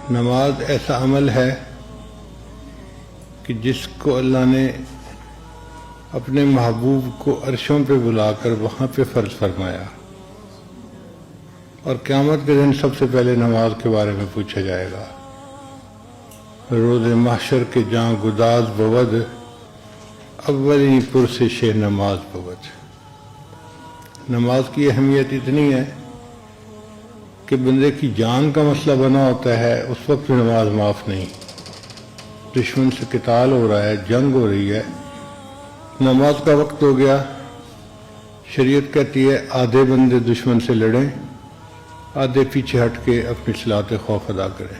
نماز ایسا عمل ہے کہ جس کو اللہ نے اپنے محبوب کو عرشوں پہ بلا کر وہاں پہ فرض فرمایا، اور قیامت کے دن سب سے پہلے نماز کے بارے میں پوچھا جائے گا۔ روز محشر کے جہاں گداز بود، اولی پرسش نماز بود۔ نماز کی اہمیت اتنی ہے کہ بندے کی جان کا مسئلہ بنا ہوتا ہے، اس وقت بھی نماز معاف نہیں۔ دشمن سے قتال ہو رہا ہے، جنگ ہو رہی ہے، نماز کا وقت ہو گیا، شریعت کہتی ہے آدھے بندے دشمن سے لڑیں، آدھے پیچھے ہٹ کے اپنی صلاۃ خوف ادا کریں،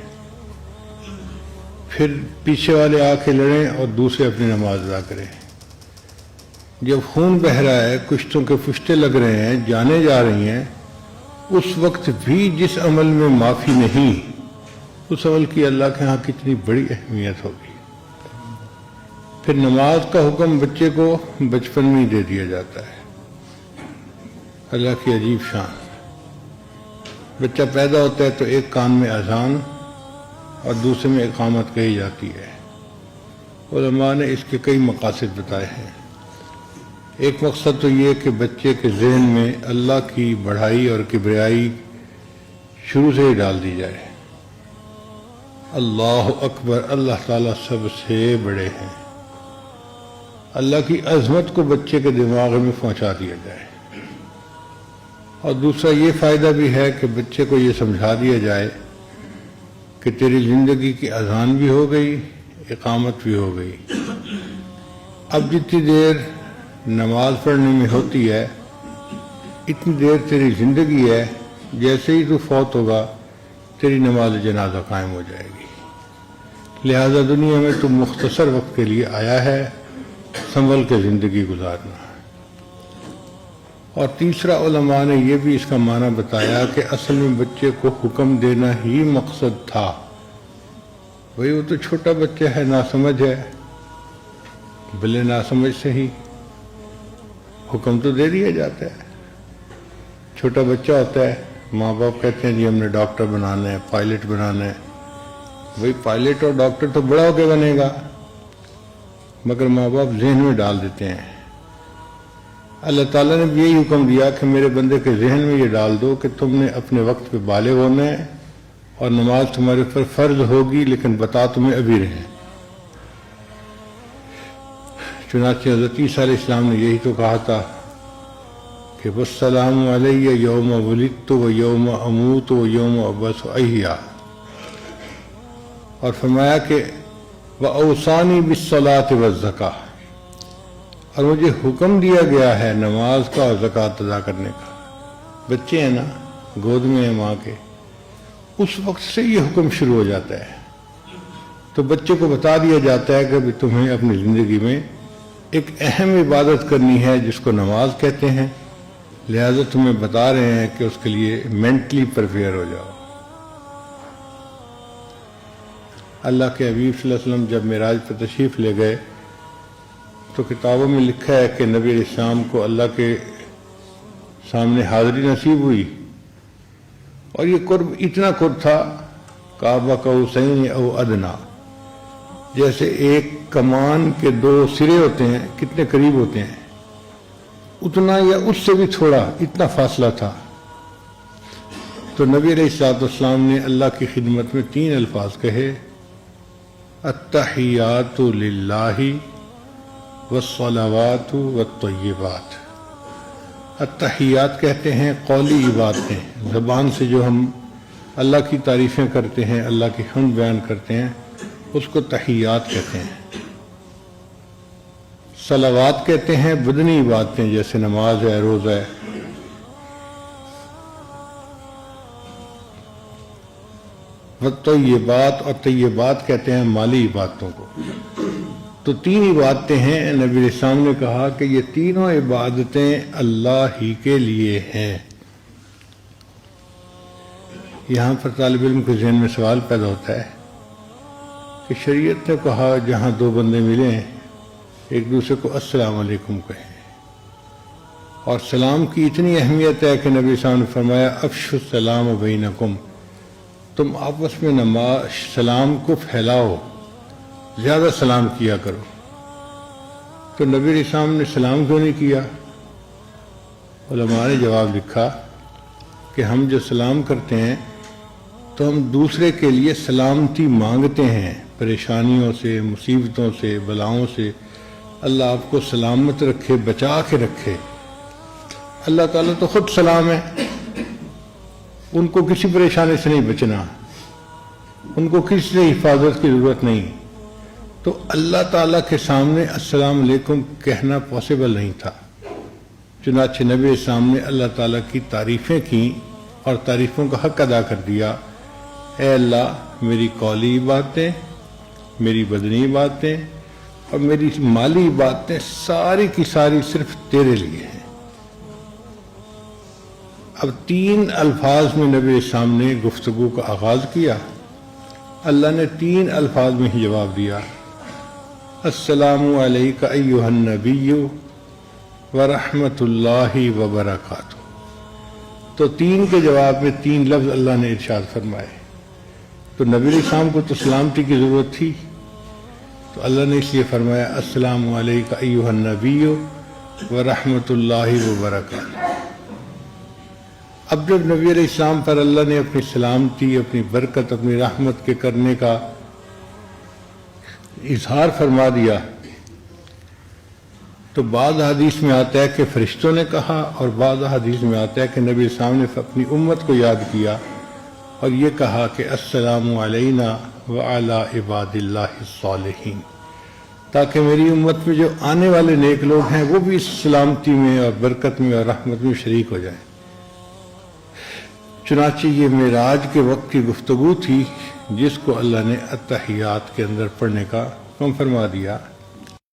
پھر پیچھے والے آ کے لڑیں اور دوسرے اپنی نماز ادا کریں۔ جب خون بہہ رہا ہے، کشتوں کے پشتے لگ رہے ہیں، جانیں جا رہی ہیں، اس وقت بھی جس عمل میں معافی نہیں، اس عمل کی اللہ کے ہاں کتنی بڑی اہمیت ہوگی۔ پھر نماز کا حکم بچے کو بچپن میں ہی دے دیا جاتا ہے۔ اللہ کی عجیب شان، بچہ پیدا ہوتا ہے تو ایک کان میں اذان اور دوسرے میں اقامت کہی جاتی ہے۔ علماء نے اس کے کئی مقاصد بتائے ہیں۔ ایک مقصد تو یہ کہ بچے کے ذہن میں اللہ کی بڑائی اور کبریائی شروع سے ہی ڈال دی جائے۔ اللہ اکبر، اللہ تعالیٰ سب سے بڑے ہیں، اللہ کی عظمت کو بچے کے دماغ میں پہنچا دیا جائے۔ اور دوسرا یہ فائدہ بھی ہے کہ بچے کو یہ سمجھا دیا جائے کہ تیری زندگی کی اذان بھی ہو گئی، اقامت بھی ہو گئی، اب جتنی دیر نماز پڑھنے میں ہوتی ہے اتنی دیر تیری زندگی ہے، جیسے ہی تو فوت ہوگا تیری نماز جنازہ قائم ہو جائے گی، لہذا دنیا میں تو مختصر وقت کے لیے آیا ہے، سنبھل کے زندگی گزارنا۔ اور تیسرا علماء نے یہ بھی اس کا معنی بتایا کہ اصل میں بچے کو حکم دینا ہی مقصد تھا۔ وہی وہ تو چھوٹا بچہ ہے، ناسمجھ ہے، بھلے ناسمجھ سے ہی حکم تو دے دیا جاتا ہے۔ چھوٹا بچہ ہوتا ہے، ماں باپ کہتے ہیں جی ہم نے ڈاکٹر بنانا ہے، پائلٹ بنانا ہے، وہی پائلٹ اور ڈاکٹر تو بڑا ہو کے بنے گا، مگر ماں باپ ذہن میں ڈال دیتے ہیں۔ اللہ تعالیٰ نے بھی یہی حکم دیا کہ میرے بندے کے ذہن میں یہ ڈال دو کہ تم نے اپنے وقت پہ بالغ ہونا ہے اور نماز تمہارے پر فرض ہوگی، لیکن بتا تمہیں ابھی رہے۔ چنانچہ حضرت عیسیٰ علیہ السلام نے یہی تو کہا تھا کہ والسلام علیہ یوم ولدت و یوم اموت و یوم ابعث حیا، اور فرمایا کہ وأوصانی بالصلاۃ والزکاۃ، اور مجھے حکم دیا گیا ہے نماز کا اور زکوٰۃ ادا کرنے کا۔ بچے ہیں نا، گود میں ہیں ماں کے، اس وقت سے یہ حکم شروع ہو جاتا ہے، تو بچے کو بتا دیا جاتا ہے کہ تمہیں اپنی زندگی میں ایک اہم عبادت کرنی ہے جس کو نماز کہتے ہیں، لہذا تمہیں بتا رہے ہیں کہ اس کے لیے مینٹلی پریپیئر ہو جاؤ۔ اللہ کے حبیب صلی اللہ علیہ وسلم جب معراج پر تشریف لے گئے تو کتابوں میں لکھا ہے کہ نبی علیہ السلام کو اللہ کے سامنے حاضری نصیب ہوئی، اور یہ قرب اتنا قرب تھا کعبہ قوسین او ادنا، جیسے ایک کمان کے دو سرے ہوتے ہیں کتنے قریب ہوتے ہیں، اتنا یا اس سے بھی تھوڑا، اتنا فاصلہ تھا۔ تو نبی علیہ السلام نے اللہ کی خدمت میں 3 الفاظ کہے، التحیات للہ والصلوات والطیبات۔ التحیات کہتے ہیں قولی عبادتیں، زبان سے جو ہم اللہ کی تعریفیں کرتے ہیں، اللہ کی حمد بیان کرتے ہیں، اس کو تحیات کہتے ہیں۔ صلوات کہتے ہیں بدنی عبادتیں، جیسے نماز ہے، روزہ ہے۔ والطیبات، اور طیبات کہتے ہیں مالی عبادتوں کو۔ تو 3 عبادتیں ہیں، نبی علیہ السلام نے کہا کہ یہ تینوں عبادتیں اللہ ہی کے لیے ہیں۔ یہاں پر طالب علم کے ذہن میں سوال پیدا ہوتا ہے کہ شریعت نے کہا جہاں 2 بندے ملیں ایک دوسرے کو السلام علیکم کہیں، اور سلام کی اتنی اہمیت ہے کہ نبی صلی اللہ علیہ وسلم نے فرمایا افشوا السلام بینکم، تم آپس میں سلام کو پھیلاؤ، زیادہ سلام کیا کرو۔ تو نبی علیہ السلام نے سلام کیوں نہیں کیا؟ علماء نے جواب لکھا کہ ہم جو سلام کرتے ہیں تو ہم دوسرے کے لیے سلامتی مانگتے ہیں، پریشانیوں سے، مصیبتوں سے، بلاؤں سے اللہ آپ کو سلامت رکھے، بچا کے رکھے۔ اللہ تعالیٰ تو خود سلام ہے، ان کو کسی پریشانی سے نہیں بچنا، ان کو کسی سے حفاظت کی ضرورت نہیں۔ تو اللہ تعالیٰ کے سامنے السلام علیکم کہنا پاسبل نہیں تھا، چنانچہ نبی السلام نے اللہ تعالیٰ کی تعریفیں کی اور تعریفوں کا حق ادا کر دیا۔ اے اللہ، میری قولی باتیں، میری بدنی باتیں اور میری مالی باتیں ساری کی ساری صرف تیرے لیے ہیں۔ اب 3 الفاظ میں نبی السلام نے گفتگو کا آغاز کیا۔ اللہ نے 3 الفاظ میں ہی جواب دیا، السلام علیک ایھا النبی ورحمۃ اللہ وبرکاتہ۔ تو 3 کے جواب میں 3 لفظ اللہ نے ارشاد فرمائے۔ تو نبی علیہ السلام کو تو سلامتی کی ضرورت تھی، تو اللہ نے اس لیے فرمایا السلام علیک ایھا النبی ورحمۃ اللہ وبرکاتہ۔ اب جب نبی علیہ السلام پر اللہ نے اپنی سلامتی، اپنی برکت، اپنی رحمت کے کرنے کا اظہار فرما دیا، تو بعض حدیث میں آتا ہے کہ فرشتوں نے کہا اور بعض حدیث میں آتا ہے کہ نبی علیہ السلام نے اپنی امت کو یاد کیا اور یہ کہا کہ السلام علینا وعلی عباد اللہ الصالحین، تاکہ میری امت میں جو آنے والے نیک لوگ ہیں وہ بھی اس سلامتی میں اور برکت میں اور رحمت میں شریک ہو جائیں۔ چنانچہ یہ معراج کے وقت کی گفتگو تھی جس کو اللہ نے اتحیات کے اندر پڑھنے کا حکم فرما دیا۔